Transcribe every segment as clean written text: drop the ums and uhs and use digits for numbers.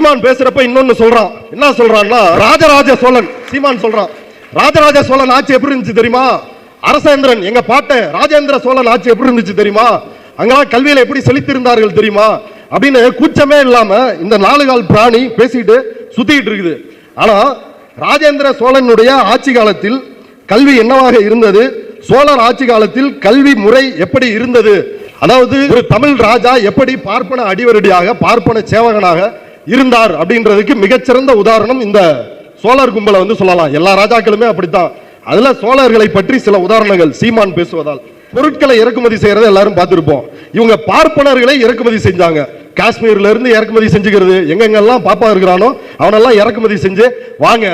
சீமான் பேசுறப்ப இன்னொன்னு சொல்றான். என்ன சொல்றான்னா, ராஜராஜ சோழன் சீமான் சொல்றான், ராஜராஜ சோழன் ஆட்சி எப்படி இருந்துச்சு தெரியுமா? அரசேந்திரன் எங்க பாட்ட ராஜேந்திர சோழன் ஆட்சி எப்படி இருந்துச்சு தெரியுமா? அங்கெல்லாம் கல்வியில எப்படி செலுத்திருந்தார்கள் தெரியுமா அப்படின்னு கூச்சமே இல்லாம இந்த 4 கால் பிராணி பேசிட்டு சுத்திட்டு இருக்குது. ஆனா ராஜேந்திர சோழனுடைய ஆட்சி காலத்தில் கல்வி என்னவாக இருந்தது, சோழர் ஆட்சி காலத்தில் கல்வி முறை எப்படி இருந்தது, அதாவது ஒரு தமிழ் ராஜா எப்படி பார்ப்பன அடிவரடியாக பார்ப்பன சேவகனாக இருந்தார் அப்படின்றதுக்கு மிகச்சிறந்த உதாரணம் இந்த சோழர் கும்பலை சொல்லலாம். எல்லா ராஜாக்களுமே அப்படித்தான். அதுல சோழர்களை பற்றி சில உதாரணங்கள் சீமான் பேசுவதால். பொருட்களை இறக்குமதி செய்யறதை எல்லாரும் பார்த்திருப்போம். இவங்க பார்ப்பனர்களை இறக்குமதி செஞ்சாங்க. காஷ்மீர்ல இருந்து இறக்குமதி செஞ்சுக்கிறது, எங்கெங்கெல்லாம் பாப்பா இருக்கிறானோ அவனெல்லாம் இறக்குமதி செஞ்சு வாங்க,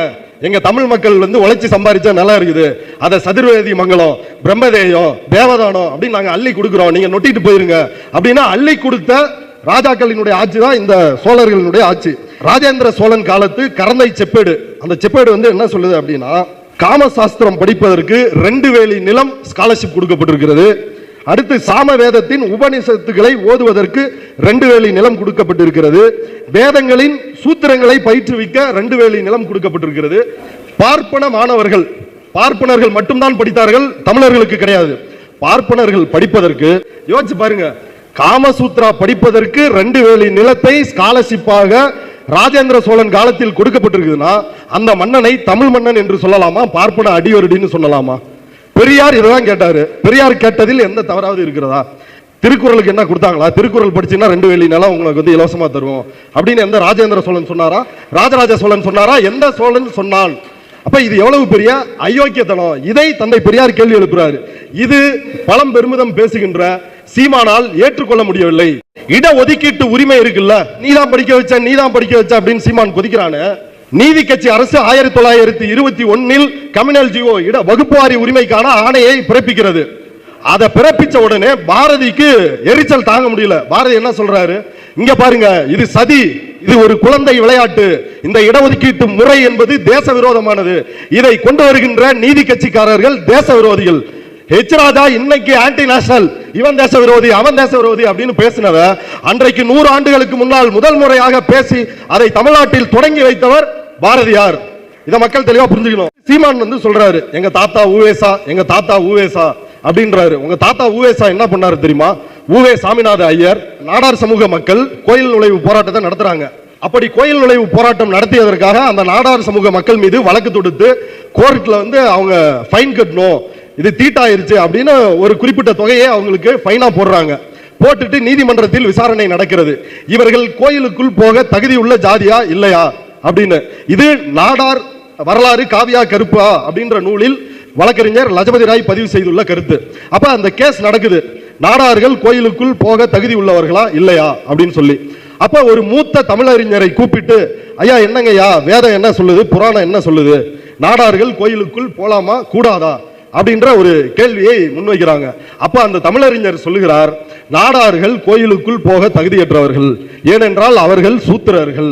எங்க தமிழ் மக்கள் உழைச்சி சம்பாதிச்சா நல்லா இருக்குது, அதை சதுர்வேதி மங்கலம், பிரம்மதேயம், தேவதானம் அப்படின்னு நாங்க அள்ளி கொடுக்குறோம், நீங்க நொட்டிட்டு போயிருங்க அப்படின்னா அள்ளி கொடுத்த ராஜாக்களினுடைய ஆட்சி தான் இந்த சோழர்களுடைய ஆட்சி. ராஜேந்திர சோழன் காலத்து கரந்தை செப்பேடு, அந்த செப்பேடு என்ன சொல்லுது அப்படின்னா, காமசாஸ்திரம் படிப்பதற்கு 2 வேலி நிலம் ஸ்காலர்ஷிப் கொடுக்கப்பட்டிருக்கிறது. அடுத்து சாம வேதத்தின் உபநிஷத்துக்களை ஓதுவதற்கு 2 வேலி நிலம் கொடுக்கப்பட்டிருக்கிறது. வேதங்களின் சூத்திரங்களை பயிற்றுவிக்க 2 வேலி நிலம் கொடுக்கப்பட்டிருக்கிறது. பார்ப்பன மாணவர்கள், பார்ப்பனர்கள் மட்டும்தான் படித்தார்கள், தமிழர்களுக்கு கிடையாது. பார்ப்பனர்கள் படிப்பதற்கு யோசிச்சு பாருங்க, காமசூத்ரா படிப்பதற்கு 2 வேலி நிலத்தை ஸ்காலர்ஷிப்பாக ராஜேந்திர சோழன் காலத்தில் கொடுக்கப்பட்டிருக்குதுன்னா அந்த மன்னனை தமிழ் மன்னன் என்று சொல்லலாமா, பார்ப்பன அடிவருடின்னு சொல்லலாமா? பெரியார் இதான் கேட்டாரு. பெரியார் கேட்டதில் எந்த தவறாவது இருக்கிறதா? திருக்குறளுக்கு என்ன கொடுத்தாங்களா? திருக்குறள் படிச்சுன்னா 2 வேலி நிலம் உங்களுக்கு இலவசமா தருவோம் அப்படின்னு எந்த ராஜேந்திர சோழன் சொன்னாரா? ராஜராஜ சோழன் சொன்னாரா? எந்த சோழன் சொன்னான்? அப்ப இது எவ்வளவு பெரிய அயோக்கியத்தனம். இதை தந்தை பெரியார் கேள்வி எழுப்புறாரு. இது பழம் பெருமிதம் பேசுகின்ற சீமானால் ஏற்றுக்கொள்ள முடியவில்லை. இட ஒதுக்கீட்டு உரிமை இருக்குல்ல, நீதான் படிக்க வச்ச நீதான் படிக்க வச்ச அப்படின்னு சீமான் கொதிக்கிறானு. நீதி கட்சி அரசு 1921 கம்யூனல் ஜிஓ இட வகுப்புவாரி உரிமைக்கான ஆணையை பிறப்பிக்கிறது. அதை பிறப்பிச்ச உடனே பாரதிக்கு எரிச்சல் தாங்க முடியல. பாரதி என்ன சொல்றாரு, இங்க பாருங்க, இது சதி, இது ஒரு குழந்தை விளையாட்டு, இந்த இடஒதுக்கீட்டு முறை என்பது தேச விரோதமானது, இதை கொண்டு வருகின்ற நீதி கட்சிக்காரர்கள் தேச விரோதிகள். ஹெச் ராஜா இன்னைக்கு ஆன்டி நேஷனல், இவன் தேச விரோதி அவன் தேச விரோதி அப்படின்னு பேசினவ அன்றைக்கு 100 ஆண்டுகளுக்கு முன்னால் முதல் முறையாக பேசி அதை தமிழ்நாட்டில் தொடங்கி வைத்தவர் பாரதியார். இதை மக்கள் தெளிவா புரிஞ்சுக்கணும். சீமான் சொல்றாரு, எங்க தாத்தா ஊவேசா, எங்க தாத்தா ஊவேசா அப்படின்றாரு. உங்க தாத்தா ஊவேசா என்ன பண்ணாரு தெரியுமா? ஊவே சாமிநாத ஐயர் நாடார் சமூக மக்கள் கோயில் நுழைவு போராட்டத்தை நடத்துறாங்க. அப்படி கோயில் நுழைவு போராட்டம் நடத்தியதற்காக அந்த நாடார் சமூக மக்கள் மீது வழக்கு தொடுத்து கோர்ட்ல அவங்க ஃபைன் கட்டணும், இது தீட்டாயிருச்சு அப்படின்னு ஒரு குறிப்பிட்ட தொகையை அவங்களுக்கு ஃபைனா போடுறாங்க. போட்டுட்டு நீதிமன்றத்தில் விசாரணை நடக்கிறது. இவர்கள் கோயிலுக்குள் போக தகுதி உள்ள ஜாதியா இல்லையா அப்படின்னு. இது நாடார் வரலாறு காவியா கருப்பா அப்படின்ற நூலில் வழக்கறிஞர் லஜபதி ராய் பதிவு செய்துள்ள கருத்து. அப்ப அந்த கேஸ் நடக்குது, நாடார்கள் கோயிலுக்குள் போக தகுதி உள்ளவர்களா இல்லையா அப்படின்னு சொல்லி. அப்ப ஒரு மூத்த தமிழறிஞரை கூப்பிட்டு, ஐயா என்னங்கய்யா வேதம் என்ன சொல்லுது, புராணம் என்ன சொல்லுது, நாடார்கள் கோயிலுக்குள் போலாமா கூடாதா அப்படின்ற ஒரு கேள்வியை முன்வைக்கிறாங்க. அப்ப அந்த தமிழறிஞர் சொல்லுகிறார், நாடார்கள் கோயிலுக்குள் போக தகுதியற்றவர்கள், ஏனென்றால் அவர்கள் சூத்திரர்கள்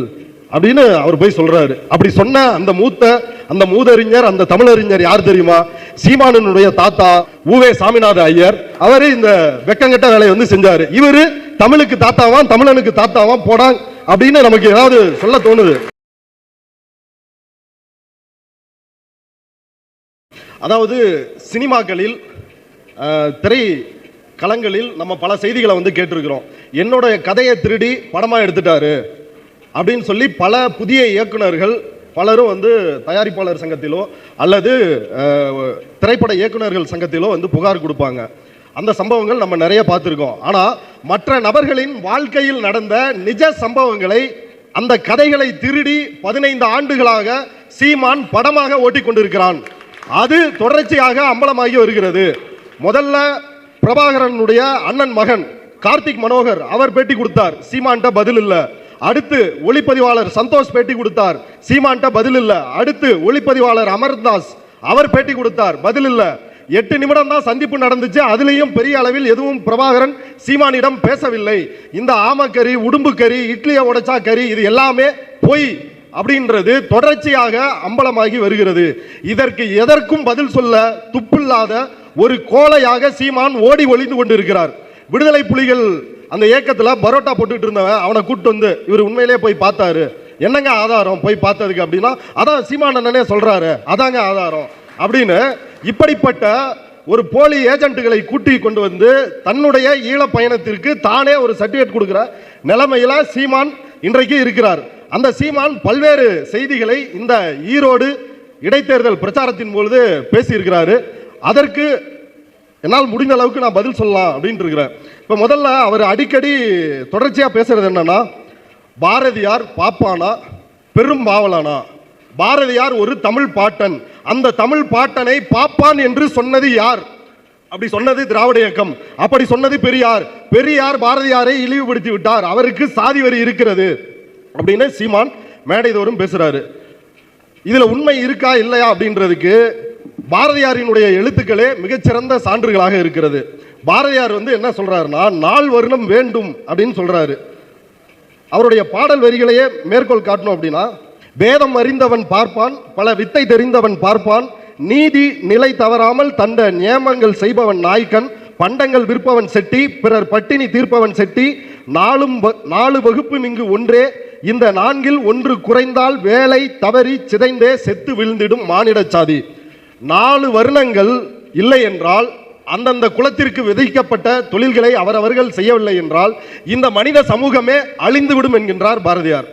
அப்படின்னு அவர் போய் சொல்றாரு. அப்படி சொன்ன அந்த மூதறிஞர், அந்த தமிழறிஞர் யார் தெரியுமா? சீமானனுடைய தாத்தா ஊவே சாமிநாத ஐயர். அவரு இந்த வெக்கங்கட்ட வேலையை செஞ்சாரு. இவரு தமிழுக்கு தாத்தாவான், தமிழனுக்கு தாத்தாவான் போடாங் அப்படின்னு நமக்கு ஏதாவது சொல்ல தோணுது. அதாவது சினிமாக்களில், திரை களங்களில் நம்ம பல செய்திகளை கேட்டிருக்கிறோம். என்னோட கதையை திருடி படமா எடுத்துட்டாரு அப்படின்னு சொல்லி பல புதிய இயக்குனர்கள் பலரும் தயாரிப்பாளர் சங்கத்திலோ அல்லது திரைப்பட இயக்குனர்கள் சங்கத்திலோ புகார் கொடுப்பாங்க. அந்த சம்பவங்கள் நம்ம நிறைய பார்த்துருக்கோம். ஆனால் மற்ற நபர்களின் வாழ்க்கையில் நடந்த நிஜ சம்பவங்களை, அந்த கதைகளை திருடி 15 ஆண்டுகளாக சீமான் படமாக ஓட்டிக் கொண்டிருக்கிறான். அது தொடர்ச்சியாக அம்பலமாகி வருகிறது. முதல்ல பிரபாகரனுடைய அண்ணன் மகன் கார்த்திக் மனோகர் அவர் பேட்டி கொடுத்தார், சீமான்ட்ட பதில் இல்ல. அடுத்து ஒளிப்பதிவாளர் சந்தோஷ் பேட்டி கொடுத்தார், சீமான்ட்ட பதில் இல்ல. அடுத்து ஒளிப்பதிவாளர் அமர்தாஸ் அவர் பேட்டி கொடுத்தார், பதில் இல்ல. 8 நிமிடம் தான் சந்திப்பு நடந்துச்சு. அதுலேயும் பெரிய அளவில் எதுவும் பிரபாகரன் சீமானிடம் பேசவில்லை. இந்த ஆமக்கறி, உடும்பு கறி, இட்லியை உடைச்சா கறி, இது எல்லாமே பொய் அப்படின்றது தொடர்ச்சியாக அம்பலமாகி வருகிறது. இதற்கு எதற்கும் பதில் சொல்ல துப்பில்லாத ஒரு கோலையாக சீமான் ஓடி ஒளிந்து கொண்டிருக்கிறார். விடுதலை புலிகள் அந்த இயக்கத்தில் பரோட்டா போட்டுட்டு இருந்தவன் அவனை கூட்டு இவர் உண்மையிலே போய் பார்த்தாரு. என்னங்க ஆதாரம் போய் பார்த்ததுக்கு அப்படின்னா, அதான் சீமான் அண்ணனே சொல்றாரு, அதாங்க ஆதாரம் அப்படின்னு இப்படிப்பட்ட ஒரு போலி ஏஜென்ட்டுகளை கூட்டி கொண்டு வந்து தன்னுடைய ஈழ பயணத்திற்கு தானே ஒரு சர்டிபிகேட் கொடுக்கிற நிலைமையில சீமான் இன்றைக்கு இருக்கிறார். அந்த சீமான் பல்வேறு செய்திகளை இந்த ஈரோடு இடைத்தேர்தல் பிரச்சாரத்தின் பொழுது பேசியிருக்கிறாரு. அதற்கு என்னால் முடிந்த அளவுக்கு நான் பதில் சொல்லலாம் அப்படின்னு இருக்கிறேன். இப்போ முதல்ல அவர் அடிக்கடி தொடர்ச்சியாக பேசுறது என்னன்னா, பாரதியார் பாப்பானா பெரும் பாவலானா, பாரதியார் ஒரு தமிழ் பாட்டன், அந்த தமிழ் பாட்டனை பாப்பான் என்று சொன்னது யார்? அப்படி சொன்னது திராவிட இயக்கம், அப்படி சொன்னது பெரியார். பெரியார் பாரதியாரை இழிவுபடுத்தி விட்டார், அவருக்கு சாதி வரி இருக்கிறது அப்படின்னு சீமான் மேடைதோறும் பேசுறாரு. இதுல உண்மை இருக்கா இல்லையா அப்படின்றதுக்கு பாரதியாரினுடைய எழுத்துக்களே மிகச்சிறந்த சான்றுகளாக இருக்கிறது. பாரதியார் என்ன சொல்றாருன்னா, நாள் வருணம் வேண்டும் அப்படின்னு சொல்றாரு. அவருடைய பாடல் வரிகளையே மேற்கோள் காட்டணும் அப்படின்னா, வேதம் அறிந்தவன் பார்ப்பான், பல வித்தை தெரிந்தவன் பார்ப்பான், நீதி நிலை தவறாமல் தண்ட நியமங்கள் செய்பவன் நாய்க்கன், பண்டங்கள் விற்பவன் செட்டி, பிறர் பட்டினி தீர்ப்பவன் செட்டி, நாலு வகுப்பு இங்கு ஒன்றே, இந்த நான்கில் ஒன்று குறைந்தால் வேலை தவறி சிதைந்தே செத்து விழுந்திடும் மானிட சாதி. 4 வருணங்கள் இல்லை என்றால், அந்தந்த குலத்திற்கு விதிக்கப்பட்ட தொழில்களை அவரவர்கள் செய்யவில்லை என்றால் இந்த மனித சமூகமே அழிந்துவிடும் என்கின்றார் பாரதியார்.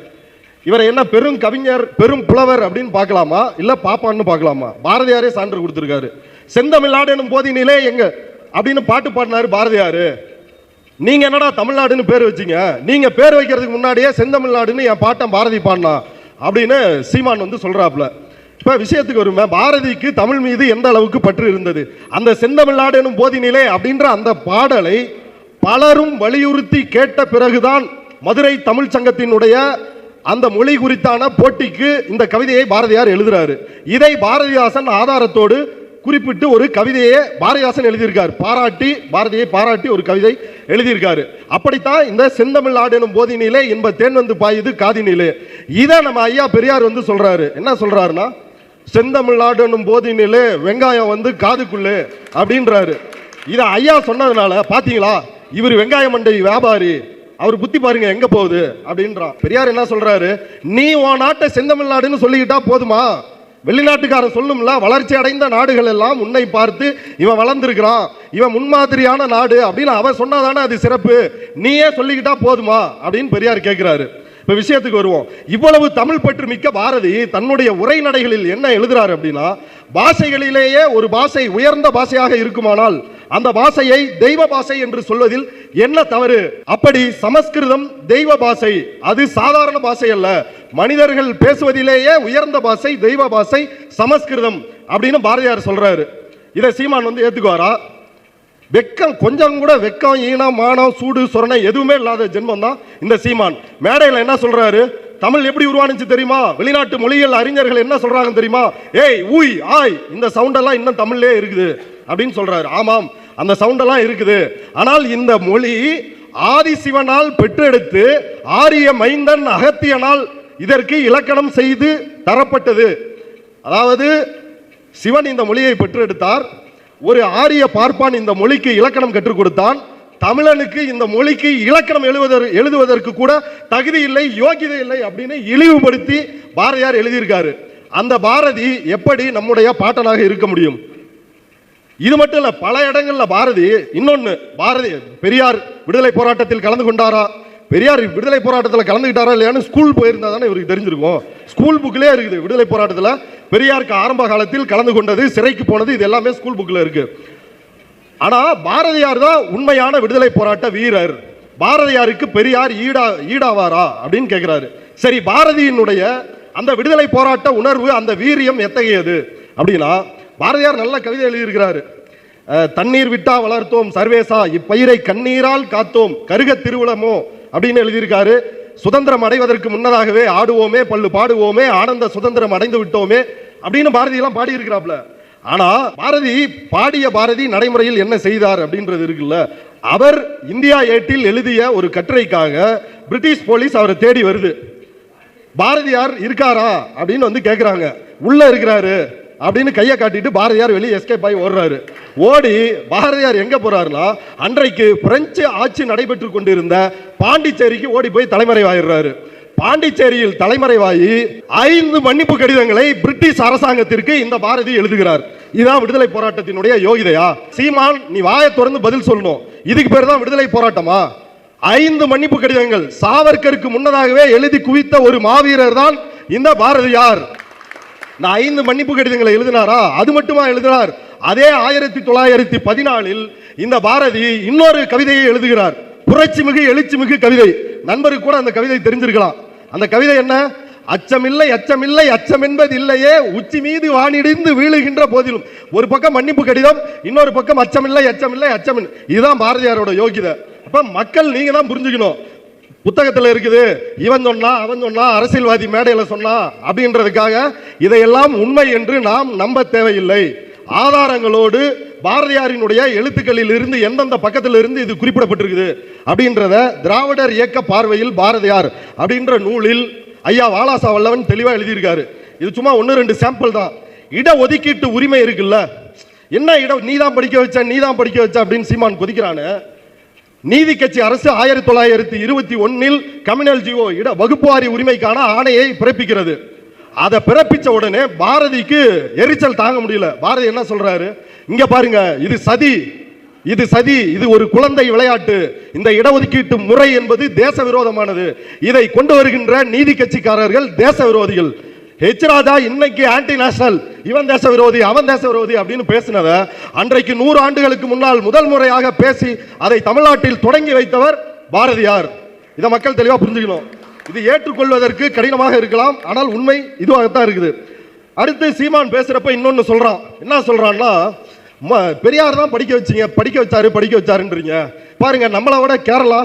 இவரை என்ன பெரும் கவிஞர் பெரும் புலவர் அப்படின்னு பார்க்கலாமா, இல்ல பாப்பான்னு பார்க்கலாமா? பாரதியாரே சான்று கொடுத்திருக்காரு. செந்தமிழ்நாடு எனும் போதினிலே எங்க அப்படின்னு பாட்டு பாடினாரு பாரதியாரு. நீங்க என்னடா தமிழ்நாடுன்னு பேர் வச்சீங்க, நீங்க பேர் வைக்கிறதுக்கு முன்னாடியே செந்தமிழ்நாடுன்னு என் பாட்டன் பாரதி பாடினா அப்படின்னு சீமான் சொல்றாப்ல. இப்ப விஷயத்துக்கு வருமே, பாரதிக்கு தமிழ் மீது எந்த அளவுக்கு பற்று இருந்தது. அந்த செந்தமிழ்நாடு எனும் போதினிலே அப்படின்ற அந்த பாடலை பலரும் வலியுறுத்தி கேட்ட பிறகுதான் மதுரை தமிழ் சங்கத்தினுடைய அந்த மொழி குறித்தான போட்டிக்கு இந்த கவிதையை பாரதியார் எழுதுறாரு. இதை பாரதிதாசன் ஆதாரத்தோடு குறிப்பிட்டு ஒரு கவிதையை பாரதிதாசன் எழுதியிருக்கார். பாரதியை பாராட்டி ஒரு கவிதை எழுதியிருக்காரு. அப்படித்தான் இந்த செந்தமிழ்நாடு எனும் போதினிலே இன்ப தேன் வந்து பாயுது காதினிலே. இதை நம்ம ஐயா பெரியார் சொல்றாரு. என்ன சொல்றாருன்னா, செந்தமிழ்நாடு எனும் போதினிலே வெங்காயம் காதுக்குள்ளே அப்படின்றாரு. இதை ஐயா சொன்னதுனால பாத்தீங்களா, இவர் வெங்காய மண்டை வியாபாரி, அவர் புத்தி பாருங்க எங்க போகுது அப்படின்றான். பெரியார் என்ன சொல்றாரு, நீ உன் நாட்டை செந்தமிழ்நாடுன்னு சொல்லிக்கிட்டா போதுமா? வெளிநாட்டுக்காரன் சொல்லும்ல, வளர்ச்சி அடைந்த நாடுகள் எல்லாம் உன்னை பார்த்து இவன் வளர்ந்துருக்கிறான், இவன் முன்மாதிரியான நாடு அப்படின்னு அவன் சொன்னாதானே அது சிறப்பு, நீயே சொல்லிக்கிட்டா போதுமா அப்படின்னு பெரியார் கேட்கிறாரு. இப்ப விஷயத்துக்கு வருவோம். இவ்வளவு தமிழ் பற்று மிக்க பாரதி தன்னுடைய உரைநடைகளில் என்ன எழுதுறாரு அப்படின்னா, பாஷைகளிலேயே ஒரு பாஷை உயர்ந்த பாஷையாக இருக்குமானால் அந்த பாஷையை தெய்வ பாஷை என்று சொல்வதில் என்ன தவறு? அப்படி சமஸ்கிருதம் தெய்வ பாஷை, அது சாதாரண பாஷை அல்ல, மனிதர்கள் பேசுவதிலேயே உயர்ந்த பாஷை தெய்வ பாஷை சமஸ்கிருதம் அப்படின்னு பாரதியார் சொல்றாரு. இதை சீமான் ஏத்துக்குவாரா? வெக்கம், கொஞ்சம் கூட வெக்கம் ஈனம் மானம் சூடு சொரணை எதுவுமே இல்லாத ஜென்மம் தான் இந்த சீமான். மேடையில் என்ன சொல்றாரு, தமிழ் எப்படி உருவானுச்சு தெரியுமா, வெளிநாட்டு மொழிகள் அறிஞர்கள் என்ன சொல்றாங்க தெரியுமா, ஏய் ஊய் ஆய் இந்த சவுண்ட் எல்லாம் இன்னும் தமிழ்லே இருக்குது அப்படின்னு சொல்றாரு. ஆமாம், அந்த சவுண்ட் எல்லாம் இருக்குது. ஆனால் இந்த மொழி ஆதிசிவனால் பெற்றெடுத்து ஆரிய மைந்தன் அகத்தியனால் இதற்கு இலக்கணம் செய்து தரப்பட்டது. அதாவது சிவன் இந்த மொழியை பெற்றெடுத்தார், ஒரு ஆரிய பார்ப்பான் இந்த மொழிக்கு இலக்கணம் கற்றுக் கொடுத்தான். தமிழனுக்கு இந்த மொழிக்கு இலக்கணம் எழுதுவதற்கு கூட தகுதி இல்லை, யோகிதை இல்லை அப்படின்னு இழிவுபடுத்தி பாரதியார் எழுதியிருக்காரு. அந்த பாரதி எப்படி நம்முடைய பாட்டனாக இருக்க முடியும்? இது மட்டும் இல்ல, பல இடங்கள்ல பாரதி பாரதி பெரியார் விடுதலை போராட்டத்தில் கலந்து கொண்டாரா, பெரியார் விடுதலை போராட்டத்தில் கலந்துக்கிட்டாரா இல்லையான்னு ஸ்கூல் போயிருந்தா தானே இவருக்கு தெரிஞ்சிருக்கும். ஸ்கூல் புக்லேயே இருக்குது, விடுதலை போராட்டத்தில் பெரியாருக்கு ஆரம்ப காலத்தில் கலந்து கொண்டது, சிறைக்கு போனது, இது எல்லாமே ஸ்கூல் புக்ல இருக்கு. ஆனா பாரதியார் தான் உண்மையான விடுதலை போராட்ட வீரர். பாரதியாருக்கு பெரியார் ஈடாவாரா அப்படின்னு கேட்கிறாரு. சரி, பாரதியினுடைய அந்த விடுதலை போராட்ட உணர்வு, அந்த வீரியம் எத்தகையது அப்படின்னா, பாரதியார் நல்ல கவிதை எழுதியிருக்கிறாரு. தண்ணீர் விட்டா வளர்த்தோம் சர்வேசா, இப்பயிரை கண்ணீரால் காத்தோம் கருக திருவுளமோ அப்படின்னு எழுதியிருக்காரு. சுதந்திரம் அடைவதற்கு முன்னதாகவே ஆடுவோமே பல்லு பாடுவோமே ஆனந்த சுதந்திரம் அடைந்து விட்டோமே அப்படின்னு பாரதி எல்லாம் பாடி இருக்கிறாப்ல. ஆனா பாரதி நடைமுறையில் என்ன செய்தார் அப்படின்றது இருக்குல்ல. அவர் இந்தியா ஏட்டில் எழுதிய ஒரு கட்டுரைக்காக பிரிட்டிஷ் போலீஸ் அவரை தேடி வருது. பாரதியார் இருக்காரா அப்படின்னு கேட்கிறாங்க. உள்ள இருக்கிறாரு அப்படின்னு கையை காட்டிட்டு பாரதியார் வெளியே எஸ்கேப் ஆகி ஓடுறாரு. ஓடி பாரதியார் எங்க போறாருன்னா, அன்றைக்கு பிரெஞ்சு ஆட்சி நடைபெற்று கொண்டிருந்த பாண்டிச்சேரிக்கு ஓடி போய் தலைமறைவாயிடுறாரு. பாண்டிச்சேரியில் தலைமறைவாகி 5 மன்னிப்பு கடிதங்களை பிரிட்டிஷ் அரசாங்கத்திற்கு இந்த பாரதி எழுதுகிறார். இதுதான் விடுதலை போராட்டத்தினுடைய யோகிதையா? சீமான், நீ வாயை திறந்து பதில் சொல்லணும். இதுக்கு பேர் தான் விடுதலை போராட்டமா? 5 மன்னிப்பு கடிதங்கள் சாவர்கருக்கு முன்னதாகவே எழுதி குவித்த ஒரு மாவீரர் தான் இந்த பாரதியார். இந்த 5 மன்னிப்பு கடிதங்களை எழுதினாரா? அது மட்டுமா எழுதினார்? அதே 1914 இந்த பாரதி இன்னொரு கவிதையை எழுதுகிறார். புரட்சிமிகு எழுச்சிமிகு கவிதை. நண்பருக்கு கூட அந்த கவிதை தெரிஞ்சிருக்கலாம். அந்த கவிதை என்ன? அச்சமில்லை அச்சமில்லை அச்சம் என்பது இல்லையே, உச்சி மீது வானிடிந்து வீழுகின்ற போதிலும். ஒரு பக்கம் மன்னிப்பு கடிதம், இன்னொரு பக்கம் அச்சமில்லை அச்சமில்லை அச்சம். இதுதான் பாரதியாரோட யோகிதை. அப்ப மக்கள் நீங்க தான் புரிஞ்சுக்கணும். புத்தகத்தில் இருக்குது, இவன் சொன்னா அவன் சொன்னா அரசியல்வாதி மேடையில் சொன்னா அப்படின்றதுக்காக இதையெல்லாம் உண்மை என்று நாம் நம்ப தேவையில்லை. ஆதாரங்களோடு பாரதியாரினுடைய எழுத்துக்களில் இருந்து எந்தெந்த பக்கத்தில் இருந்து இது குறிப்பிடப்பட்டிருக்குது அப்படின்றத திராவிடர் இயக்க பார்வையில் பாரதியார் அப்படின்ற நூலில் ஐயா வாலாசா வல்லவன் தெளிவாக எழுதியிருக்காரு. இது சும்மா 1-2 சாம்பிள் தான். இட ஒதுக்கீட்டு உரிமை இருக்குல்ல, என்ன இடம் நீ தான் படிக்க வச்ச அப்படின்னு சீமான் கொதிக்கிறானு. நீதி கட்சி அரசு 1921 கம்யூனல் ஜிஓ இட வகுப்புவாரி உரிமைக்கான ஆணையை பிறப்பிக்கிறது. அதை பிறப்பிச்ச உடனே பாரதிக்கு எரிச்சல் தாங்க முடியல. பாரதி என்ன சொல்றாரு? இங்க பாருங்க, இது சதி, இது ஒரு குழந்தை விளையாட்டு. இந்த இடஒதுக்கீட்டு முறை என்பது தேச விரோதமானது. இதை கொண்டு வருகின்ற நீதி கட்சிக்காரர்கள் தேச விரோதிகள். ஹெச் ராஜா இன்னைக்கு ஆன்டி நேஷனல், இவன் தேச விரோதி அவன் தேச விரோதி அப்படின்னு பேசினத அன்றைக்கு 100 ஆண்டுகளுக்கு முன்னால் முதல் முறையாக பேசி அதை தமிழ்நாட்டில் தொடங்கி வைத்தவர் பாரதியார். இதை மக்கள் தெளிவாக புரிஞ்சுக்கணும். இது ஏற்றுக்கொள்வதற்கு கடினமாக இருக்கலாம், ஆனால் உண்மை இதுவாகத்தான் இருக்குது. அடுத்து சீமான் பேசுறப்ப இன்னொன்னு சொல்றான். என்ன சொல்றான்னா, பெரியார் தான் படிக்க வச்சாருன்றீங்க. பாருங்க, நம்மளை விட கேரளா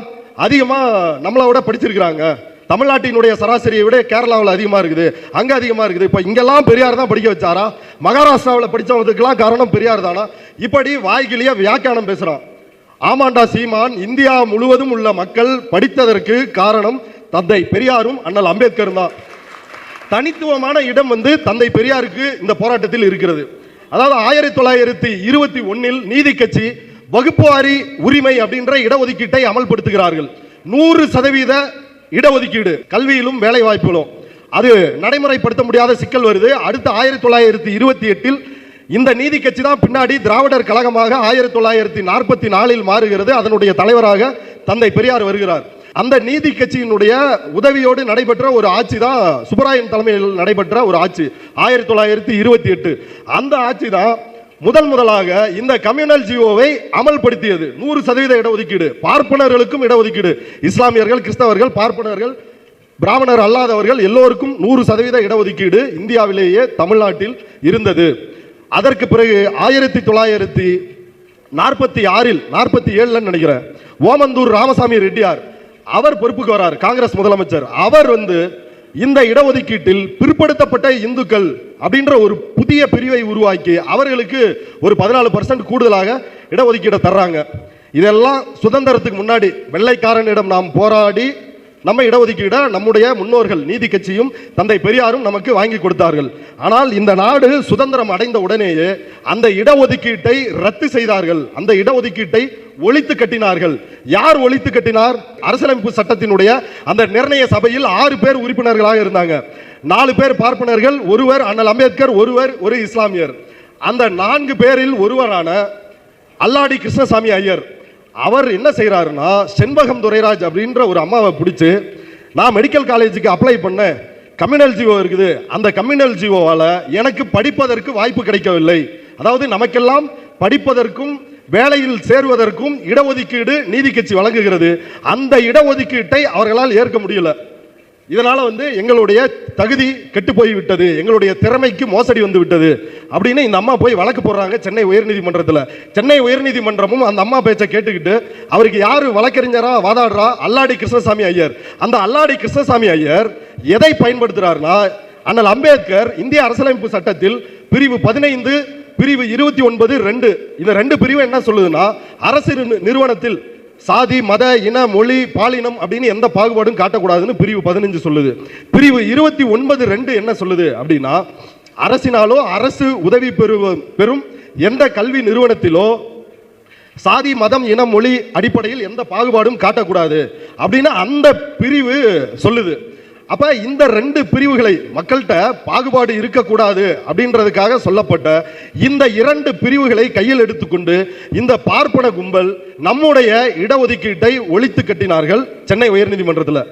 அதிகமா நம்மளை விட படிச்சிருக்கிறாங்க. தமிழ்நாட்டினுடைய சராசரியை விட கேரளாவில் அதிகமாக இருக்குது, அங்கே அதிகமாக இருக்குது. இப்போ இங்கெல்லாம் பெரியார் தான் படிக்க வச்சாரா? மகாராஷ்டிராவில் படித்தவங்களுக்கெல்லாம் காரணம் பெரியார் தானா? இப்படி வாய்கிலிய வியாக்கியானம் பேசுகிறான். ஆமாண்டா சீமான், இந்தியா முழுவதும் உள்ள மக்கள் படித்ததற்கு காரணம் தந்தை பெரியாரும் அண்ணல் அம்பேத்கரும் தான். தனித்துவமான இடம் தந்தை பெரியாருக்கு இந்த போராட்டத்தில் இருக்கிறது. அதாவது 1921 நீதி கட்சி வகுப்புவாரி உரிமை அப்படின்ற இடஒதுக்கீட்டை அமல்படுத்துகிறார்கள். 100% இடஒதுக்கீடு கல்வியிலும் வேலை வாய்ப்புகளும். அது நடைமுறைப்படுத்த முடியாத சிக்கல் வருது. அடுத்து 1928 இந்த நீதி கட்சி தான் பின்னாடி திராவிடர் கழகமாக 1944 மாறுகிறது. அதனுடைய தலைவராக தந்தை பெரியார் வருகிறார். அந்த நீதி கட்சியினுடைய உதவியோடு நடைபெற்ற ஒரு ஆட்சி தான் சுப்பராயன் தலைமையில் நடைபெற்ற ஒரு ஆட்சி 1928. அந்த ஆட்சி தான் முதலாக இந்த கம்யூனல் ஜிஓவை அமல்படுத்தியது. 100% இடஒதுக்கீடு, பார்ப்பனர்களுக்கும் இடஒதுக்கீடு, இஸ்லாமியர்கள், கிறிஸ்தவர்கள், பார்ப்பனர்கள், பிராமணர் அல்லாதவர்கள் எல்லோருக்கும் 100% இடஒதுக்கீடு இந்தியாவிலேயே தமிழ்நாட்டில் இருந்தது. அதற்கு பிறகு 1947 நினைக்கிறேன், ஓமந்தூர் ராமசாமி ரெட்டியார் அவர் பொறுப்புக்கு வரார், காங்கிரஸ் முதலமைச்சர். அவர் இந்த இடஒதுக்கீட்டில் பிற்படுத்தப்பட்ட இந்துக்கள் அப்படின்ற ஒரு புதிய பிரிவை உருவாக்கி அவர்களுக்கு ஒரு 14% கூடுதலாக இடஒதுக்கீடை தர்றாங்க. இதெல்லாம் சுதந்திரத்துக்கு முன்னாடி வெள்ளைக்காரனிடம் நாம் போராடி நம்ம இடஒதுக்கீடை நம்முடைய முன்னோர்கள் நீதி கட்சியும் தந்தை பெரியாரும் நமக்கு வாங்கி கொடுத்தார்கள். ஆனால் இந்த நாடு சுதந்திரம் அடைந்த உடனேயே அந்த இடஒதுக்கீட்டை ரத்து செய்தார்கள். அந்த இடஒதுக்கீட்டை ஒழித்து கட்டினார்கள். யார் ஒழித்து கட்டினார்? அரசியலமைப்பு சட்டத்தினுடைய அந்த நிர்ணய சபையில் 6 பேர் உறுப்பினர்களாக இருந்தாங்க. 4 பேர் பார்ப்பனர்கள், ஒருவர் அண்ணல் அம்பேத்கர், ஒருவர் ஒரு இஸ்லாமியர். அந்த 4 பேரில் ஒருவரான அல்லாடி கிருஷ்ணசாமி ஐயர் அவர் என்ன செய்யறாருன்னா, செண்பகம் துரைராஜ் அப்படின்ற ஒரு அம்மாவை பிடிச்சு, நான் மெடிக்கல் காலேஜுக்கு அப்ளை பண்ண கம்யூனல் ஜிஓ இருக்குது, அந்த கம்யூனல் ஜிஓவால எனக்கு படிப்பதற்கு வாய்ப்பு கிடைக்கவில்லை. அதாவது நமக்கெல்லாம் படிப்பதற்கும் வேலையில் சேருவதற்கும் இடஒதுக்கீடு நீதி கட்சி வழங்குகிறது. அந்த இடஒதுக்கீட்டை அவர்களால் ஏற்க முடியல. இதனால எங்களுடைய தகுதி கெட்டு போய்விட்டது, எங்களுடைய திறமைக்கு மோசடி வந்து விட்டது அப்படின்னு இந்த அம்மா போய் வழக்கு போடுறாங்க சென்னை உயர்நீதிமன்றத்தில். சென்னை உயர்நீதிமன்றமும் அந்த அம்மா பேச்சை கேட்டுக்கிட்டு அவருக்கு யாரு வழக்கறிஞரா வாதாடுறா? அல்லாடி கிருஷ்ணசாமி ஐயர். அந்த அல்லாடி கிருஷ்ணசாமி ஐயர் எதை பயன்படுத்துறாருன்னா, அண்ணல் அம்பேத்கர் இந்திய அரசியலமைப்பு சட்டத்தில் பிரிவு 15 பிரிவு 29(2) இந்த 2 பிரிவு என்ன சொல்லுதுன்னா, அரசு நிறுவனத்தில் சாதி, மத, இன, மொழி, பாலினம் அப்படின்னு எந்த பாகுபாடும் காட்டக்கூடாதுன்னு பிரிவு 15 சொல்லுது. பிரிவு 29(2) என்ன சொல்லுது அப்படின்னா, அரசினாலோ அரசு உதவி பெறும் எந்த கல்வி நிறுவனத்திலோ சாதி, மதம், இனம், மொழி அடிப்படையில் எந்த பாகுபாடும் காட்டக்கூடாது அப்படின்னு அந்த பிரிவு சொல்லுது. அப்ப இந்த ரெண்டு பிரிவுகளை மக்கள்கிட்ட பாகுபாடு இருக்கக்கூடாது அப்படின்றதுக்காக சொல்லப்பட்ட இந்த இரண்டு பிரிவுகளை கையில் எடுத்துக்கொண்டு இந்த பார்ப்பன கும்பல் நம்முடைய இடஒதுக்கீட்டை ஒழித்து கட்டினார்கள் சென்னை உயர்நீதிமன்றத்தில்.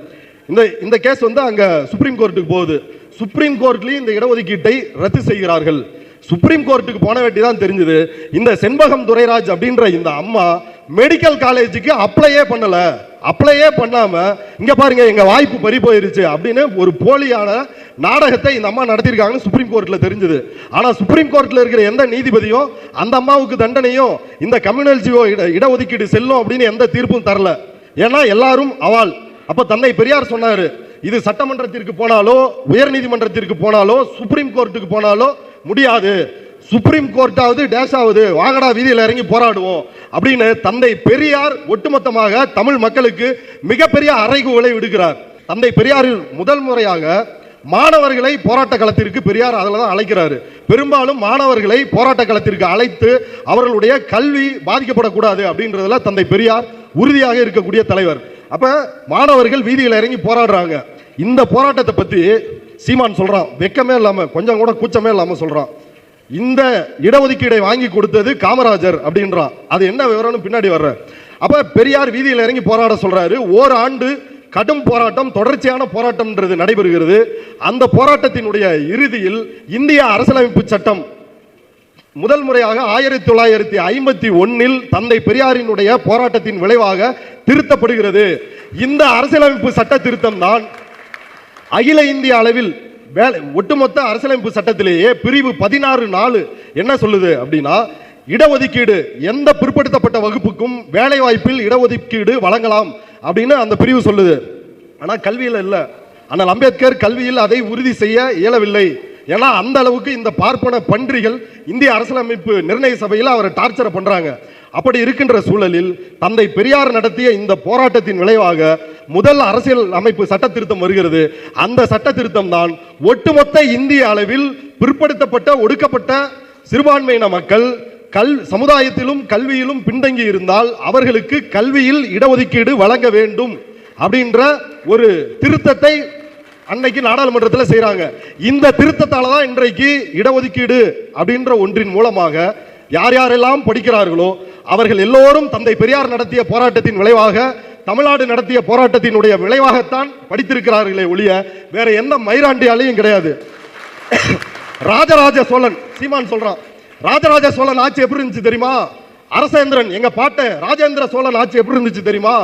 இந்த கேஸ் வந்து அங்க சுப்ரீம் கோர்ட்டுக்கு போகுது. சுப்ரீம் கோர்ட்லயும் இந்த இடஒதுக்கீட்டை ரத்து செய்கிறார்கள். சுப்ரீம் கோர்ட்டுக்கு போன வேண்டி தான் தெரிஞ்சது இந்த செண்பகம் துரைராஜ் அப்படின்ற இந்த அம்மா மெடிக்கல் காலேஜுக்கு அப்ளையே பண்ணாம இங்க பாருங்க எங்க வாய்ப்பு பறி போயிருச்சு அப்படின்னு ஒரு போலியான நாடகத்தை இந்த அம்மா நடத்திருக்காங்கன்னு சுப்ரீம் கோர்ட்ல தெரிஞ்சது. ஆனா சுப்ரீம் கோர்ட்ல இருக்கிற எந்த நீதிபதியும் அந்த அம்மாவுக்கு தண்டனையும் இந்த கம்யூனல் ஜியோ இடஒதுக்கீடு செல்லும் அப்படின்னு எந்த தீர்ப்பும் தரல. ஏன்னா எல்லாரும் அவால். அப்ப தந்தை பெரியார் சொன்னாரு, இது சட்டமன்றத்திற்கு போனாலோ உயர் நீதிமன்றத்திற்கு போனாலோ சுப்ரீம் கோர்ட்டுக்கு போனாலோ முடியாது, சுப்ரீம் கோர்ட்டாவது டேஷாவது வாங்கடா வீதியில் இறங்கி போராடுவோம் அப்படின்னு தந்தை பெரியார் ஒட்டுமொத்தமாக தமிழ் மக்களுக்கு மிகப்பெரிய அறைகூவலை விடுக்கிறார். தந்தை பெரியார் முதல் முறையாக மாணவர்களை போராட்ட களத்திற்கு பெரியார் அதில் தான் அழைக்கிறாரு. பெரும்பாலும் மாணவர்களை போராட்ட களத்திற்கு அழைத்து அவர்களுடைய கல்வி பாதிக்கப்படக்கூடாது அப்படின்றதுல தந்தை பெரியார் உறுதியாக இருக்கக்கூடிய தலைவர். அப்ப மாணவர்கள் வீதியில் இறங்கி போராடுறாங்க. இந்த போராட்டத்தை பத்தி சீமான் சொல்றான், வெக்கமே இல்லாம கொஞ்சம் கூட கூச்சமே இல்லாம சொல்றான், இந்த இடஒதுக்கீடை வாங்கி கொடுத்தது காமராஜர் அப்படின்றான். அது என்ன விவரம்னு பின்னாடி வர்ற. அப்ப பெரியார் வீதியில் இறங்கி போராட சொல்றாரு. ஓராண்டு கடும் போராட்டம், தொடர்ச்சியான போராட்டம்ன்றது நடைபெறுகிறது. அந்த போராட்டத்தினுடைய இறுதியில் இந்திய அரசியலமைப்பு சட்டம் முதல் முறையாக 1951 தந்தை பெரியாரினுடைய போராட்டத்தின் விளைவாக திருத்தப்படுகிறது. இந்த அரசியலமைப்பு சட்ட திருத்தம் தான் அகில இந்திய அளவில் ஒட்டுமொத்த அரசியலமைப்பு சட்டத்திலேயே பிரிவு 16(4) என்ன சொல்லுது அப்படின்னா, இடஒதுக்கீடு எந்த பிற்படுத்தப்பட்ட வகுப்புக்கும் வேலை வாய்ப்பில் இடஒதுக்கீடு வழங்கலாம் அப்படின்னு அந்த பிரிவு சொல்லுது. ஆனால் கல்வியில் இல்லை. ஆனால் அம்பேத்கர் கல்வியில் அதை உறுதி செய்ய இயலவில்லை. ஏன்னா அந்த அளவுக்கு இந்த பார்ப்பன பன்றிகள் இந்திய அரசியலமைப்பு நிர்ணய சபையில் அவரை டார்ச்சர் பண்றாங்க. அப்படி இருக்கின்ற சூழலில் தந்தை பெரியார் நடத்திய இந்த போராட்டத்தின் விளைவாக முதல் அரசியல் அமைப்பு சட்ட திருத்தம் வருகிறது. அந்த சட்ட திருத்தம் தான் ஒட்டுமொத்த இந்திய அளவில் பிற்படுத்தப்பட்ட ஒடுக்கப்பட்ட சிறுபான்மையின மக்கள் சமுதாயத்திலும் கல்வியிலும் பின்தங்கி இருந்தால் அவர்களுக்கு கல்வியில் இடஒதுக்கீடு வழங்க வேண்டும் அப்படின்ற ஒரு திருத்தத்தை அன்னைக்கு நாடாளுமன்றத்தில் செய்யறாங்க. இந்த திருத்தத்தால தான் இன்றைக்கு இடஒதுக்கீடு அப்படின்ற ஒன்றின் மூலமாக யார் யாரெல்லாம் படிக்கிறார்களோ அவர்கள் எல்லோரும் தந்தை பெரியார் நடத்திய போராட்டத்தின் விளைவாக, தமிழ்நாடு நடத்திய போராட்டத்தினுடைய விளைவாகத்தான் படித்திருக்கிறார்களே ஒழிய வேற எந்த மைராண்டியாலையும் கிடையாது. ராஜராஜ சோழன், சீமான் சொல்றான், ராஜராஜ சோழன் ஆட்சி எப்படி இருந்துச்சு தெரியுமா? அரசேந்திரன் எங்க பாட்ட ராஜேந்திர சோழன் ஆட்சி எப்படி இருந்துச்சு தெரியுமா?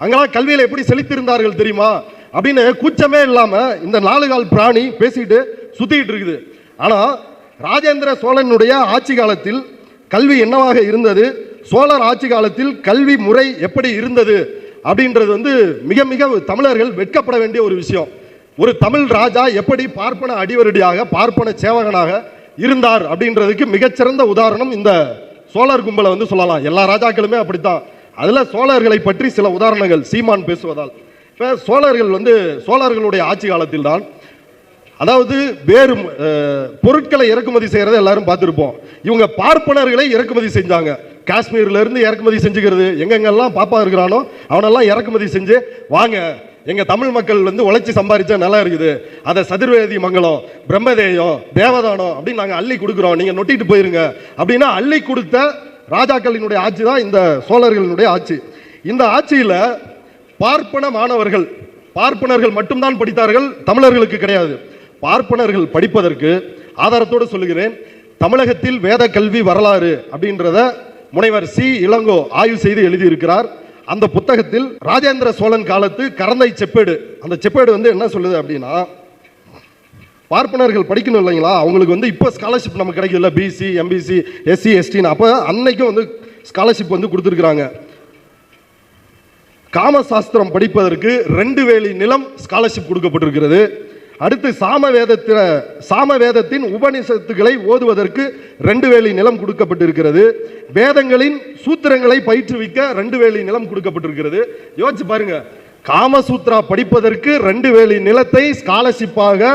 அங்கெல்லாம் கல்வியில எப்படி செழித்திருந்தார்கள் தெரியுமா அப்படின்னு கூச்சமே இல்லாம இந்த 4 கால் பிராணி பேசிட்டு சுத்திட்டு இருக்குது. ஆனா ராஜேந்திர சோழனுடைய ஆட்சி காலத்தில் கல்வி என்னவாக இருந்தது, சோழர் ஆட்சி காலத்தில் கல்வி முறை எப்படி இருந்தது அப்படின்றது வந்து மிக மிக தமிழர்கள் வெட்கப்பட வேண்டிய ஒரு விஷயம். ஒரு தமிழ் ராஜா எப்படி பார்ப்பன அடிவருடியாக பார்ப்பன சேவகனாக இருந்தார் அப்படின்றதுக்கு மிகச்சிறந்த உதாரணம் இந்த சோழர் கும்பலை வந்து சொல்லலாம். எல்லா ராஜாக்களுமே அப்படித்தான். அதுல சோழர்களை பற்றி சில உதாரணங்கள் சீமான் பேசுவதால், இப்ப சோழர்கள் வந்து சோழர்களுடைய ஆட்சி காலத்தில் தான், அதாவது வேறு பொருட்களை இறக்குமதி செய்யறதை எல்லாரும் பார்த்திருப்போம். இவங்க பார்ப்பனர்களை இறக்குமதி செஞ்சாங்க. காஷ்மீர்ல இருந்து இறக்குமதி செஞ்சுக்கிறது, எங்கெங்கெல்லாம் பாப்பா இருக்கிறானோ அவனெல்லாம் இறக்குமதி செஞ்சு வாங்க, எங்க தமிழ் மக்கள் வந்து உழைச்சி சம்பாதிச்சா நல்லா இருக்குது, அதை சதுர்வேதி மங்கலம், பிரம்மதேயம், தேவதானம் அப்படின்னு நாங்கள் அள்ளி கொடுக்குறோம், நீங்க நொட்டிட்டு போயிருங்க அப்படின்னா அள்ளி கொடுத்த ராஜாக்களினுடைய ஆட்சி தான் இந்த சோழர்களினுடைய ஆட்சி. இந்த ஆட்சியில பார்ப்பன மாணவர்கள், பார்ப்பனர்கள் மட்டும்தான் படித்தார்கள், தமிழர்களுக்கு கிடையாது. பார்ப்பனர்கள் படிப்பதற்கு ஆதாரத்தோடு சொல்லுகிறேன், தமிழகத்தில் வேத கல்வி வரலாறு அப்படின்றத முனைவர் சி இளங்கோ ஆய்வு செய்து எழுதியிருக்கிறார். அந்த புத்தகத்தில் ராஜேந்திர சோழன் காலத்து கரந்தை செப்பேடு, அந்த செப்பேடு வந்து என்ன சொல்லுது அப்படின்னா, பார்ப்பனர்கள் படிக்கணும் இல்லைங்களா, அவங்களுக்கு வந்து இப்போ ஸ்காலர்ஷிப் நமக்கு கிடைக்கல, பிசி எம்பிசி எஸ்சி எஸ்டின்னு, அப்போ அன்னைக்கும் வந்து ஸ்காலர்ஷிப் வந்து கொடுத்துருக்குறாங்க. காமசாஸ்திரம் படிப்பதற்கு 2 வேலி நிலம் ஸ்காலர்ஷிப் கொடுக்கப்பட்டிருக்கிறது. அடுத்து சாமவேதத்தின் உபநிஷத்துக்களை ஓதுவதற்கு 2 வேலி நிலம் கொடுக்கப்பட்டிருக்கிறது. வேதங்களின் சூத்திரங்களை பயிற்றுவிக்க 2 வேலி நிலம் கொடுக்கப்பட்டிருக்கிறது. யோசிச்சு பாருங்க, காமசூத்ரா படிப்பதற்கு 2 வேலி நிலத்தை ஸ்காலர்ஷிப்பாக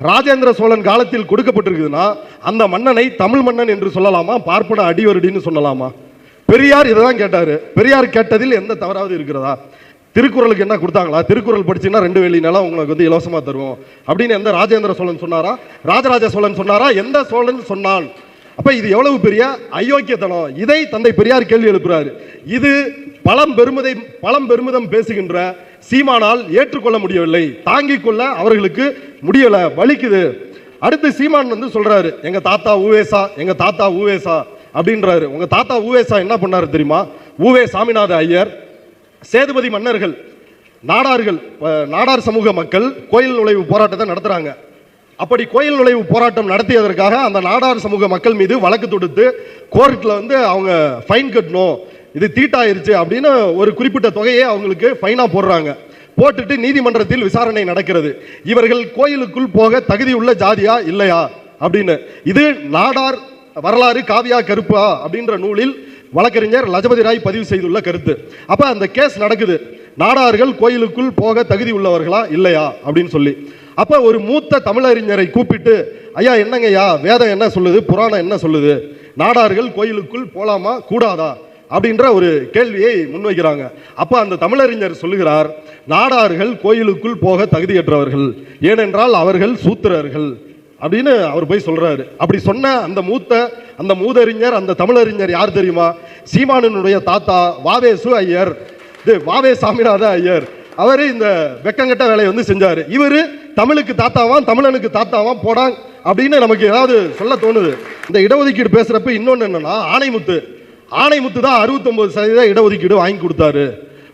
ராஜேந்திர சோழன் காலத்தில் கொடுக்கப்பட்டிருக்குதுன்னா அந்த மன்னனை தமிழ் மன்னன் என்று சொல்லலாமா, பார்ப்பன அடிவருடின்னு சொல்லலாமா? பெரியார் இதை தான் கேட்டாரு. பெரியார் கேட்டதில் எந்த தவறாவது இருக்கிறதா? திருக்குறளுக்கு என்ன கொடுத்தாங்களா? திருக்குறள் படிச்சுன்னா 2 வேலி நிலம் உங்களுக்கு வந்து இலவசமா தருவோம் அப்படின்னு எந்த ராஜேந்திர சோழன் சொன்னாரா? ராஜராஜ சோழன் சொன்னாரா? எந்த சோழன் சொன்னான்? அப்ப இது எவ்வளவு பெரிய அயோக்கியத்தனம்! இதை தந்தை பெரியார் கேள்வி எழுப்புறாரு. இது பழம் பெருமிதம் பேசுகின்ற சீமானால் ஏற்றுக்கொள்ள முடியவில்லை, தாங்கிக் கொள்ள அவர்களுக்கு முடியல, வலிக்குது. அடுத்து சீமான் வந்து சொல்றாரு, எங்க தாத்தா ஊவேசா அப்படின்றாரு. உங்க தாத்தா ஊவேசா என்ன பண்ணாரு தெரியுமா? ஊவே சாமிநாத ஐயர், சேதுபதி மன்னர்கள், நாடார் சமூக மக்கள் கோயில் நுழைவு போராட்டத்தை நடத்துறாங்க. அப்படி கோயில் நுழைவு போராட்டம் நடத்தியதற்காக அந்த நாடார் சமூக மக்கள் மீது வழக்கு தொடுத்து கோர்ட்ல வந்து அவங்க ஃபைன் கட்டணும், இது தீட்டாயிருச்சு அப்படின்னு ஒரு குறிப்பிட்ட தொகையை அவங்களுக்கு ஃபைனா போடுறாங்க. போட்டுட்டு நீதிமன்றத்தில் விசாரணை நடக்கிறது. இவர்கள் கோயிலுக்குள் போக தகுதி உள்ள ஜாதியா இல்லையா அப்படின்னு. இது நாடார் வரலாறு காவியா கருப்பா அப்படின்ற நூலில் வழக்கறிஞர் லஜபதி ராய் பதிவு செய்துள்ள கருத்து. அப்ப அந்த கேஸ் நடக்குது, நாடார்கள் கோயிலுக்குள் போக தகுதி உள்ளவர்களா இல்லையா அப்படின்னு சொல்லி. அப்ப ஒரு மூத்த தமிழறிஞரை கூப்பிட்டு, ஐயா என்னங்கய்யா வேதம் என்ன சொல்லுது, புராணம் என்ன சொல்லுது, நாடார்கள் கோயிலுக்குள் போலாமா கூடாதா அப்படின்ற ஒரு கேள்வியை முன்வைக்கிறாங்க. அப்ப அந்த தமிழறிஞர் சொல்லுகிறார், நாடார்கள் கோயிலுக்குள் போக தகுதியற்றவர்கள், ஏனென்றால் அவர்கள் சூத்திரர்கள் அப்படின்னு அவர் போய் சொல்றாரு. அப்படி சொன்ன அந்த மூதறிஞர், அந்த தமிழறிஞர் யார் தெரியுமா? சீமானனுடைய தாத்தா வாவேசு ஐயர், வாவே சாமிநாத ஐயர். அவரு இந்த வெக்கங்கட்ட வேலையை வந்து செஞ்சாரு. இவரு தமிழுக்கு தாத்தாவான், தமிழனுக்கு தாத்தாவான் போடா அப்படின்னு நமக்கு ஏதாவது சொல்ல தோணுது. இந்த இடஒதுக்கீடு பேசுறப்ப இன்னொன்னு என்னன்னா, ஆணைமுத்து தான் 69% இடஒதுக்கீடு வாங்கி கொடுத்தாரு.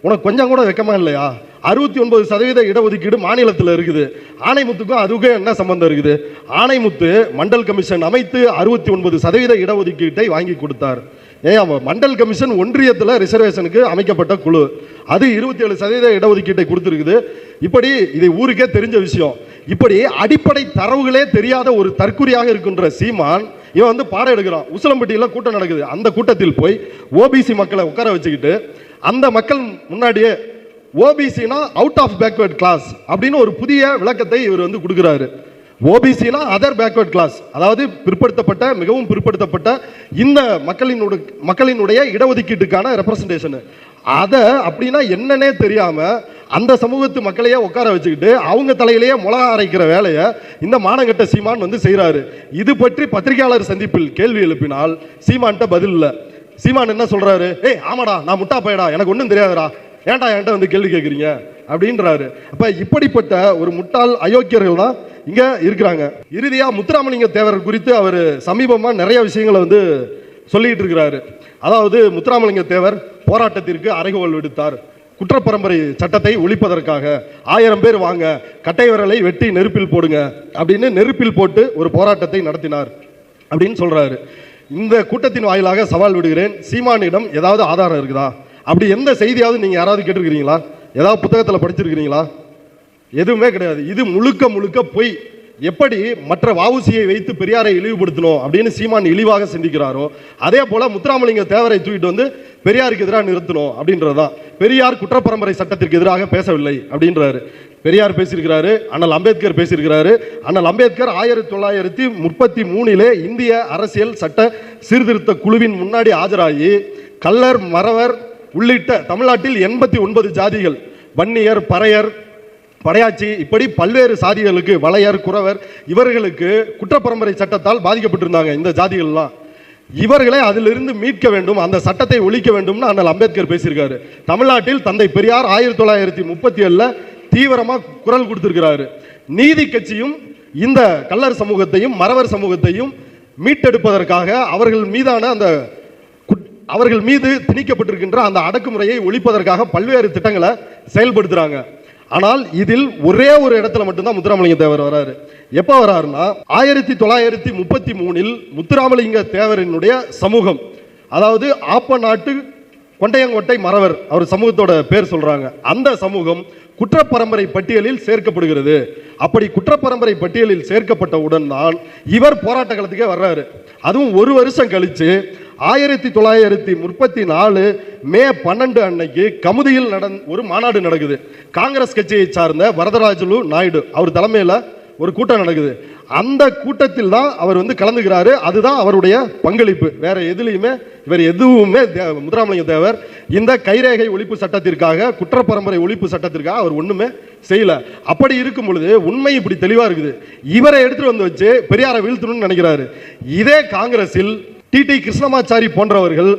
உனக்கு கொஞ்சம் கூட வெக்கமா இல்லையா? 69% இடஒதுக்கீடு மாநிலத்தில் இருக்குது. ஆணைமுத்துக்கும் அதுக்கும் என்ன சம்பந்தம் இருக்குது? ஆணைமுத்து மண்டல் கமிஷன் அமைத்து 69% இடஒதுக்கீட்டை வாங்கி கொடுத்தார். மண்டல் கமிஷன் ஒன்றியத்தில் ரிசர்வேஷனுக்கு அமைக்கப்பட்ட குழு, அது 27% இடஒதுக்கீட்டை கொடுத்துருக்குது. இப்படி இது ஊருக்கே தெரிஞ்ச விஷயம். இப்படி அடிப்படை தரவுகளே தெரியாத ஒரு தற்குறியாக இருக்கின்ற சீமான் இவன் வந்து பாடம் எடுக்கிறான். உசிலம்பட்டியில் கூட்டம் நடக்குது. அந்த கூட்டத்தில் போய் ஓபிசி மக்களை உட்கார வச்சுக்கிட்டு அந்த மக்கள் முன்னாடியே ஓபிசினா அவுட் ஆஃப் பேக்வர்ட் கிளாஸ் அப்படின்னு ஒரு புதிய விளக்கத்தை இவர் வந்து கொடுக்கிறாரு. ஓபிசினா அதர் பேக்வர்ட் கிளாஸ், அதாவது பிற்படுத்தப்பட்ட, மிகவும் பிற்படுத்தப்பட்ட இந்த மக்களினுடைய இடஒதுக்கீட்டுக்கான ரெப்ரசன்டேஷன். அதை அப்படின்னா என்னன்னே தெரியாம அந்த சமூகத்து மக்களையே உட்கார வச்சுக்கிட்டு அவங்க தலையிலேயே மிளகா அரைக்கிற வேலையை இந்த மானங்கட்ட சீமான் வந்து செய்யறாரு. இது பற்றி பத்திரிகையாளர் சந்திப்பில் கேள்வி எழுப்பினால் சீமான்ட்ட பதில் இல்லை. சீமான் என்ன சொல்றாரு? ஆமாடா நான் முட்டா பையடா, எனக்கு ஒன்றும் தெரியாதுடா, ஏன்டா என்கிட்ட வந்து கேள்வி கேட்குறீங்க அப்படின்றாரு. அப்ப இப்படிப்பட்ட ஒரு முட்டாள் அயோக்கியர்கள் தான் இங்க இருக்கிறாங்க. இறுதியா முத்துராமலிங்க தேவர் குறித்து அவர் சமீபமா நிறைய விஷயங்களை வந்து சொல்லிட்டு இருக்கிறாரு. அதாவது முத்துராமலிங்க தேவர் போராட்டத்திற்கு அறைகோல் விடுத்தார். குற்றப்பரம்பரை சட்டத்தை ஒழிப்பதற்காக 1000 பேர் வாங்க, கட்டை விரலை வெட்டி நெருப்பில் போடுங்க அப்படின்னு நெருப்பில் போட்டு ஒரு போராட்டத்தை நடத்தினார் அப்படின்னு சொல்றாரு. இந்த கூட்டத்தின் வாயிலாக சவால் விடுகிறேன், சீமானிடம் ஏதாவது ஆதாரம் இருக்குதா? அப்படி எந்த செய்தியாவது நீங்க யாராவது கேட்டிருக்கிறீங்களா? ஏதாவது புத்தகத்தில் படிச்சிருக்கிறீங்களா? எதுவுமே கிடையாது. இது முழுக்க பொய். எப்படி மற்ற வஉசியை வைத்து பெரியாரை இழிவுபடுத்தணும் அப்படின்னு சீமான் இழிவாக சிந்திக்கிறாரோ, அதே போல முத்துராமலிங்க தேவரை தூக்கிட்டு வந்து பெரியாருக்கு எதிராக நிறுத்தணும் அப்படின்றதுதான். பெரியார் குற்றப்பரம்பரை சட்டத்திற்கு எதிராக பேசவில்லை அப்படின்றாரு. பெரியார் பேசியிருக்கிறாரு, அண்ணல் அம்பேத்கர் பேசியிருக்கிறாரு. அண்ணல் அம்பேத்கர் 1933 இந்திய அரசியல் சட்ட சீர்திருத்த குழுவின் முன்னாடி ஆஜராகி கள்ளர், மறவர் உள்ளிட்ட தமிழ்நாட்டில் 89 ஜாதிகள், வன்னியர், பறையர், படையாச்சி, இப்படி பல்வேறு சாதிகளுக்கு, வளையர், குறவர், இவர்களுக்கு குற்றப்பரம்பரை சட்டத்தால் பாதிக்கப்பட்டிருந்தாங்க. இந்த ஜாதிகள்லாம் இவர்களை அதிலிருந்து மீட்க வேண்டும், அந்த சட்டத்தை ஒழிக்க வேண்டும்னு அண்ணல் அம்பேத்கர் பேசியிருக்காரு. தமிழ்நாட்டில் தந்தை பெரியார் 1937 தீவிரமா குரல் கொடுத்திருக்கிறாரு. நீதி கட்சியும் இந்த கள்ளர் சமூகத்தையும் மறவர் சமூகத்தையும் மீட்டெடுப்பதற்காக அவர்கள் மீது திணிக்கப்பட்டிருக்கின்ற அந்த அடக்குமுறையை ஒழிப்பதற்காக பல்வேறு திட்டங்களை செயல்படுத்துறாங்க. ஆனால் இதில் ஒரே ஒரு இடத்துல மட்டும்தான் முத்துராமலிங்க தேவர் வராரு. எப்ப வராருன்னா 1933 முத்துராமலிங்க தேவரினுடைய சமூகம், அதாவது ஆப்ப நாட்டு கொண்டையங்கோட்டை மறவர், அவர் சமூகத்தோட பேர் சொல்றாங்க, அந்த சமூகம் குற்றப்பரம்பரை பட்டியலில் சேர்க்கப்படுகிறது. அப்படி குற்றப்பரம்பரை பட்டியலில் சேர்க்கப்பட்டவுடன் தான் இவர் போராட்ட காலத்துக்கே வர்றாரு. அதுவும் ஒரு வருஷம் கழிச்சு 1934 மே 12 அன்னைக்கு கமுதியில் ஒரு மாநாடு நடக்குது. காங்கிரஸ் கட்சியை சார்ந்த வரதராஜுலு நாயுடு அவர் தலைமையில் ஒரு கூட்டம் நடக்குது. அந்த கூட்டத்தில் தான் அவர் வந்து கலந்துக்கிறாரு. அதுதான் அவருடைய பங்களிப்பு. வேற எதுலையுமே இவர் எதுவுமே முத்துராமலிங்க தேவர் இந்த கைரேகை ஒழிப்பு சட்டத்திற்காக, குற்றப்பரம்பரை ஒழிப்பு சட்டத்திற்காக அவர் ஒண்ணுமே செய்யல. அப்படி இருக்கும் பொழுது உண்மை இப்படி தெளிவா இருக்குது. இவரை எடுத்துட்டு வந்து வச்சு பெரியாரை வீழ்த்தணும்னு நினைக்கிறாரு. இதே காங்கிரஸில் டிடி கிருஷ்ணமாச்சாரி போன்றவர்கள்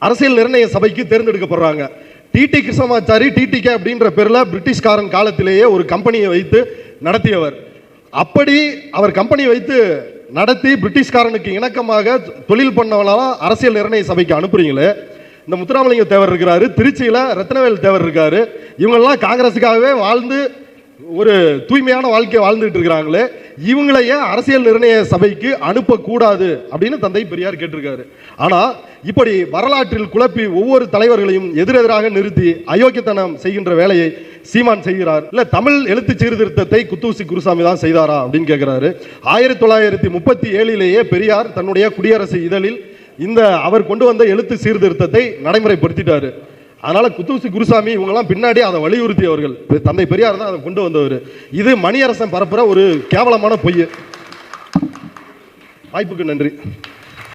அரசியல் நிர்ணய சபைக்கு தேர்ந்தெடுக்கப்படுறாங்க. டிடி கிருஷ்ணமாச்சாரி டிடிகே அப்படின்ற பேர்ல பிரிட்டிஷ்காரன் காலத்திலேயே ஒரு கம்பெனியை வைத்து நடத்தியவர். அப்படி அவர் கம்பெனி வைத்து நடத்தி பிரிட்டிஷ்காரனுக்கு இணக்கமாக தொழில் பண்ணவனால அரசியல் நிர்ணய சபைக்கு அனுப்புறீங்களே. இந்த முத்துராமலிங்க தேவர் இருக்கிறாரு, திருச்சியில ரத்னவேல் தேவர் இருக்காரு. இவங்கெல்லாம் காங்கிரஸுக்காகவே வாழ்ந்து ஒரு தூய்மையான வாழ்க்கையை வாழ்ந்துட்டு இருக்கிறாங்களே, இவங்களையே அரசியல் நிர்ணய சபைக்கு அனுப்பக்கூடாது அப்படின்னு தந்தை பெரியார் கேட்டிருக்காரு. ஆனா இப்படி வரலாற்றில் குழப்பி ஒவ்வொரு தலைவர்களையும் எதிரெதிராக நிறுத்தி அயோக்கியத்தனம் செய்கின்ற வேலையை சீமான் செய்கிறார். இல்ல தமிழ் எழுத்து சீர்திருத்தத்தை குத்தூசி குருசாமி தான் செய்தாரா அப்படின்னு கேட்கிறாரு. 1937 பெரியார் தன்னுடைய குடியரசு இதழில் இந்த அவர் கொண்டு வந்த எழுத்து சீர்திருத்தத்தை நடைமுறைப்படுத்திட்டாரு. அதனால குத்தூசி குருசாமி இவங்கெல்லாம் பின்னாடி அதை வலியுறுத்தியவர்கள். தந்தை பெரியார் தான் அதை கொண்டு வந்தவர். இது மணியரசன் பரப்புற ஒரு கேவலமான பொய். வாய்ப்புக்கு நன்றி.